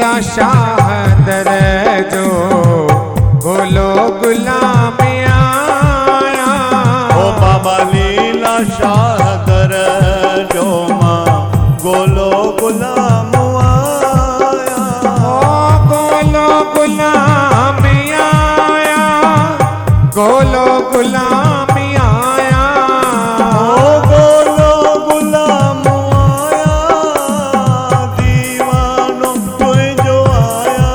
लीला शाह दर जो गोलो गुलाम आया। ओ बाबा लीला शाह दर जो मां गोलो गुलाम आया। ओ गोलो गुलाम आया, गोलो गुलाम आया। ओ गोलो गुलाम आया, दीवानो कोई जो आया।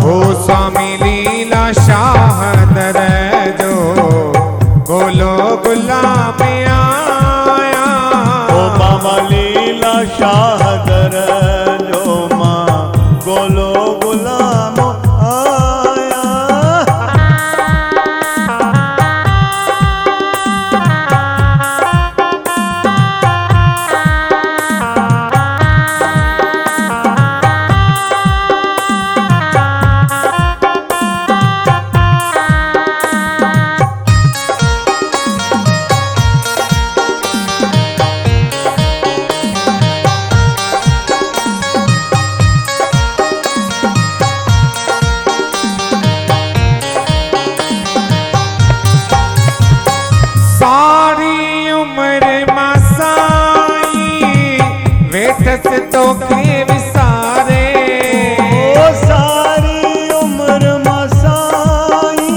ओ स्वामी लीला शाह दर जो गोलो गुलाम आया। ओ बाबा लीला शाह दर जो मां गोलो गुलाम आया। सारी उम्र मसाई वेठस तो के विसारे। ओ सारी उम्र मसाई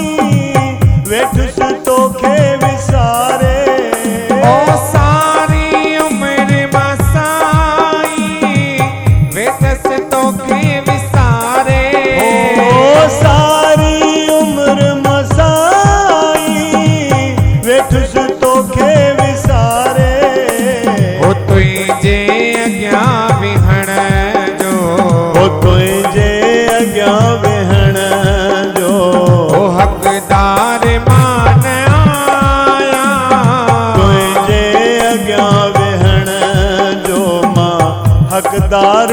वेठस तो के विसारे। ओ सारी उम्र मसाई वेठस तो के विसारे। ओ सारी उम्र मसाई वेठस तो के विसारे। ओ तुझे अग्या विहण जो, ओ तुझे अग्या विहण जो ओ हकदार मान आया। तुझे अग्या विहण जो मां हकदार